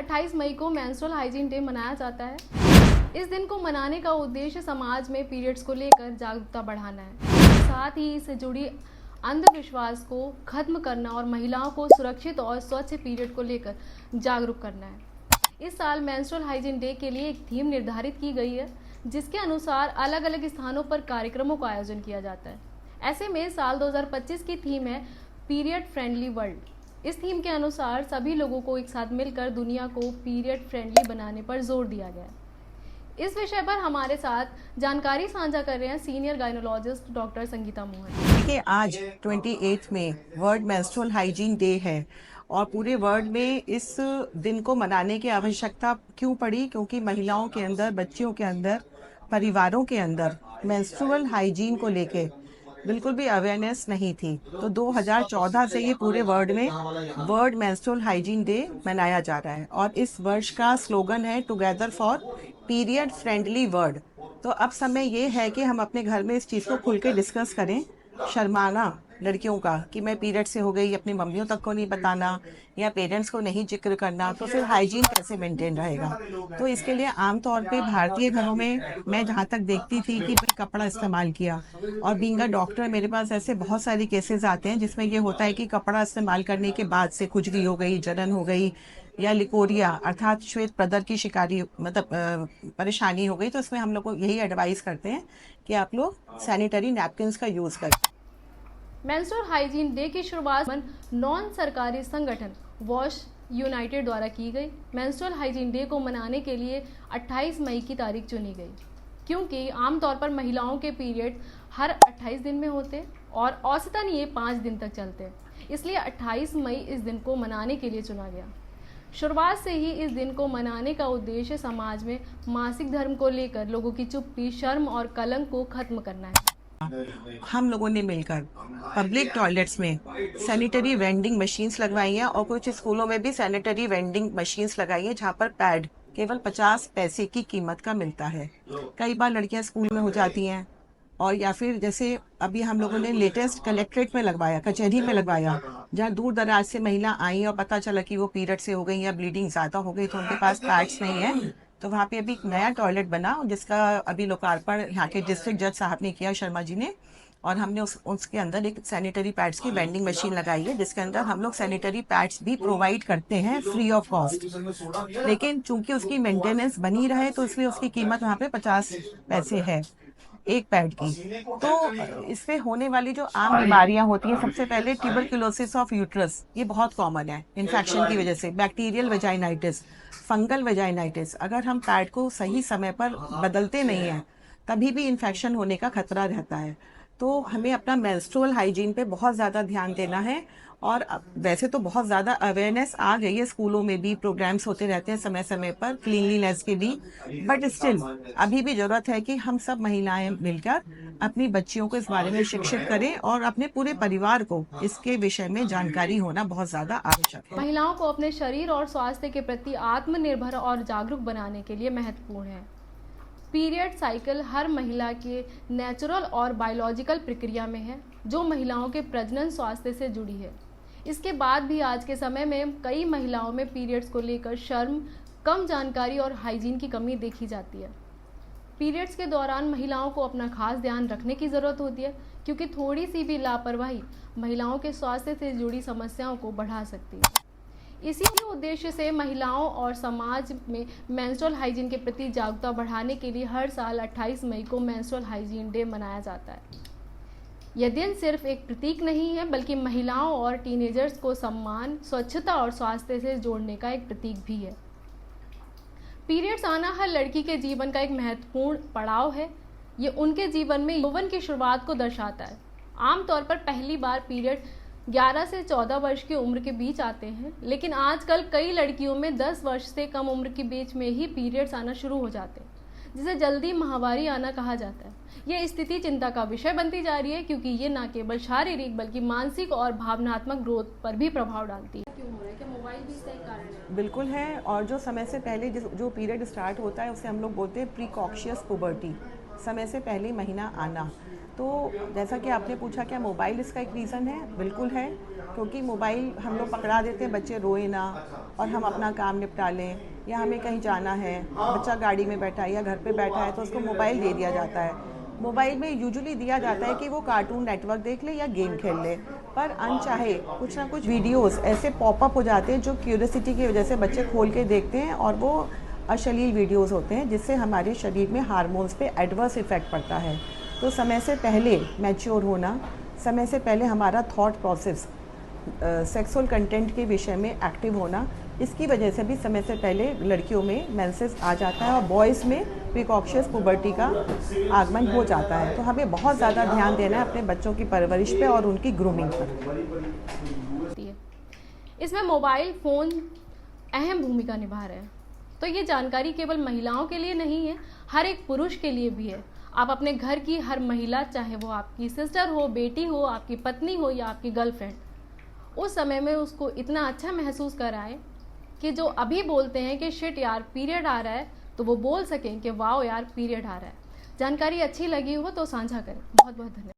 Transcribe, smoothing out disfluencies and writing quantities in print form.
28 मई को menstrual hygiene day मनाया जाता है। इस दिन को मनाने का उद्देश्य समाज में पीरियड्स को लेकर जागरूकता बढ़ाना है, साथ ही इससे जुड़ी अंधविश्वास को खत्म करना और महिलाओं को सुरक्षित और स्वच्छ पीरियड को लेकर जागरूक करना है। इस साल मेंस्ट्रुअल हाइजीन डे के लिए एक थीम निर्धारित की गई है, जिसके अनुसार अलग अलग स्थानों पर कार्यक्रमों का आयोजन किया जाता है। ऐसे में साल 2025 की थीम है पीरियड फ्रेंडली वर्ल्ड। इस थीम के अनुसार सभी लोगों को एक साथ मिलकर दुनिया को पीरियड फ्रेंडली बनाने पर जोर दिया गया है। इस विषय पर हमारे साथ जानकारी साझा कर रहे हैं senior gynaecologist doctor Sangeeta Mohan. देखिए, आज 28 में वर्ल्ड मेंस्ट्रुअल हाइजीन डे है और पूरे वर्ल्ड में इस दिन को मनाने की आवश्यकता क्यों पड़ी? क्योंकि महिलाओं के अंदर, बच्चियों के अंदर, परिवारों के अंदर मेंस्ट्रुअल हाइजीन को लेके बिल्कुल भी अवेयरनेस नहीं थी। तो 2014 से ये पूरे वर्ल्ड में वर्ल्ड मेंस्ट्रुअल हाइजीन डे मनाया जा रहा है और इस वर्ष का स्लोगन है together for period friendly world. तो अब समय ये है कि हम अपने घर में इस चीज़ को खुल के डिस्कस करें। शर्माना लड़कियों का कि मैं पीरियड से हो गई, अपनी मम्मियों तक को नहीं बताना या पेरेंट्स को नहीं जिक्र करना, तो फिर हाइजीन कैसे मेंटेन रहेगा? तो इसके लिए आमतौर पे भारतीय घरों में मैं जहाँ तक देखती थी कि भाई कपड़ा इस्तेमाल किया, और बीइंग अ डॉक्टर मेरे पास ऐसे बहुत सारे केसेस आते हैं जिसमें ये होता है कि कपड़ा इस्तेमाल करने के बाद से खुजली हो गई, जलन हो गई या लिकोरिया अर्थात श्वेत प्रदर की शिकारी परेशानी हो गई। तो इसमें हम लोग को यही एडवाइस करते हैं कि आप लोग सैनिटरी नैपकिन्स का यूज़ करें। मेंस्ट्रुअल हाइजीन डे की शुरुआत नॉन सरकारी संगठन वॉश यूनाइटेड द्वारा की गई। मेंस्ट्रुअल हाइजीन डे को मनाने के लिए 28 मई की तारीख चुनी गई, क्योंकि आमतौर पर महिलाओं के पीरियड हर 28 दिन में होते और औसतन ये 5 दिन तक चलते हैं। इसलिए 28 मई इस दिन को मनाने के लिए चुना गया। शुरुआत से ही इस दिन को मनाने का उद्देश्य समाज में मासिक धर्म को लेकर लोगों की चुप्पी, शर्म और कलंक को खत्म करना है। हम लोगों ने मिलकर पब्लिक टॉयलेट्स में सैनिटरी वेंडिंग मशीन्स लगवाई हैं और कुछ स्कूलों में भी सैनिटरी वेंडिंग मशीन्स लगाई हैं जहाँ पर पैड केवल 50 पैसे की कीमत का मिलता है। कई बार लड़कियां स्कूल में हो जाती हैं, और या फिर जैसे अभी हम लोगों ने लेटेस्ट कलेक्ट्रेट में लगवाया, कचहरी में लगवाया, जहाँ दूर दराज से महिला आई और पता चला कि वो पीरियड से हो गई या ब्लीडिंग ज़्यादा हो गई तो उनके पास पैड्स नहीं है। तो वहाँ पे अभी एक नया टॉयलेट बना जिसका अभी लोकार्पण यहाँ के डिस्ट्रिक्ट जज साहब ने किया, शर्मा जी ने, और हमने उसके अंदर एक सैनिटरी पैड्स की वेंडिंग मशीन लगाई है जिसके अंदर हम लोग सैनिटरी पैड्स भी प्रोवाइड करते हैं फ्री ऑफ कॉस्ट। लेकिन चूंकि उसकी मेंटेनेंस बनी रहे तो इसलिए उसकी कीमत वहाँ पे 50 पैसे है एक पैड की। तो इससे होने वाली जो आम बीमारियां होती हैं, सबसे पहले ट्यूबरकुलोसिस ऑफ यूट्रस, ये बहुत कॉमन है इन्फेक्शन की वजह से। बैक्टीरियल वेजाइनाइटिस, फंगल वेजाइनाइटिस, अगर हम पैड को सही समय पर बदलते नहीं हैं तभी भी इन्फेक्शन होने का खतरा रहता है। तो हमें अपना मेंस्ट्रुअल हाइजीन पे बहुत ज़्यादा ध्यान देना है। और वैसे तो बहुत ज़्यादा अवेयरनेस आ गई है, स्कूलों में भी प्रोग्राम्स होते रहते हैं समय समय पर क्लीनलीनेस के भी, बट स्टिल अभी भी ज़रूरत है कि हम सब महिलाएं मिलकर अपनी बच्चियों को इस बारे में शिक्षित करें और अपने पूरे परिवार को इसके विषय में जानकारी होना बहुत ज़्यादा आवश्यक है। महिलाओं को अपने शरीर और स्वास्थ्य के प्रति आत्मनिर्भर और जागरूक बनाने के लिए महत्वपूर्ण है। पीरियड साइकिल हर महिला के नेचुरल और बायोलॉजिकल प्रक्रिया में है, जो महिलाओं के प्रजनन स्वास्थ्य से जुड़ी है। इसके बाद भी आज के समय में कई महिलाओं में पीरियड्स को लेकर शर्म, कम जानकारी और हाइजीन की कमी देखी जाती है। पीरियड्स के दौरान महिलाओं को अपना खास ध्यान रखने की ज़रूरत होती है, क्योंकि थोड़ी सी भी लापरवाही महिलाओं के स्वास्थ्य से जुड़ी समस्याओं को बढ़ा सकती है। इसी उद्देश्य से महिलाओं और समाज में मेंस्ट्रुअल हाइजीन के प्रति जागरूकता बढ़ाने के लिए हर साल 28 मई को मेंस्ट्रुअल हाइजीन डे मनाया जाता है। यह दिन सिर्फ एक प्रतीक नहीं है, बल्कि महिलाओं और टीनेजर्स को सम्मान, स्वच्छता और स्वास्थ्य से जोड़ने का एक प्रतीक भी है। पीरियड्स आना हर लड़की के जीवन का एक महत्वपूर्ण पड़ाव है। ये उनके जीवन में यौवन की शुरुआत को दर्शाता है। आमतौर पर पहली बार पीरियड 11 से 14 वर्ष की उम्र के बीच आते हैं, लेकिन आजकल कई लड़कियों में 10 वर्ष से कम उम्र के बीच में ही पीरियड्स आना शुरू हो जाते हैं, जिसे जल्दी माहवारी आना कहा जाता है। यह स्थिति चिंता का विषय बनती जा रही है, क्योंकि ये न केवल शारीरिक बल्कि मानसिक और भावनात्मक ग्रोथ पर भी प्रभाव डालती है। क्यों हो रहा है? क्या मोबाइल भी इसका एक कारण है? बिल्कुल है। और जो समय से पहले जो पीरियड स्टार्ट होता है उसे हम लोग बोलते हैं प्रीकॉक्शियस पुबर्टी, समय से पहले महीना आना। तो जैसा कि आपने पूछा क्या मोबाइल इसका एक रीज़न है? बिल्कुल है, क्योंकि मोबाइल हम लोग पकड़ा देते हैं, बच्चे रोए ना, और हम अपना काम निपटा लें, या हमें कहीं जाना है, बच्चा गाड़ी में बैठा है या घर पे बैठा है तो उसको मोबाइल दे दिया जाता है। मोबाइल में यूजुअली दिया जाता है कि वो कार्टून नेटवर्क देख ले या गेम खेल ले, पर अनचाहे कुछ ना कुछ वीडियोस ऐसे पॉपअप हो जाते हैं जो क्यूरियोसिटी की वजह से बच्चे खोल के देखते हैं, और वो अश्लील वीडियोस होते हैं जिससे हमारे शरीर में हार्मोन्स पे एडवर्स इफ़ेक्ट पड़ता है। तो समय से पहले मैच्योर होना, समय से पहले हमारा थॉट प्रोसेस सेक्सुअल कंटेंट के विषय में एक्टिव होना, इसकी वजह से भी समय से पहले लड़कियों में मेंसेस आ जाता है और बॉयज़ में प्रिकॉशियस पुबर्टी का आगमन हो जाता है। तो हमें बहुत ज़्यादा ध्यान देना है अपने बच्चों की परवरिश पे और उनकी ग्रूमिंग पर। इसमें मोबाइल फ़ोन अहम भूमिका निभा रहे हैं। तो ये जानकारी केवल महिलाओं के लिए नहीं है, हर एक पुरुष के लिए भी है। आप अपने घर की हर महिला, चाहे वो आपकी सिस्टर हो, बेटी हो, आपकी पत्नी हो या आपकी गर्लफ्रेंड, उस समय में उसको इतना अच्छा महसूस कराएं कि जो अभी बोलते हैं कि शिट यार पीरियड आ रहा है, तो वो बोल सकें कि वाओ यार पीरियड आ रहा है। जानकारी अच्छी लगी हो तो साझा करें। बहुत बहुत धन्यवाद।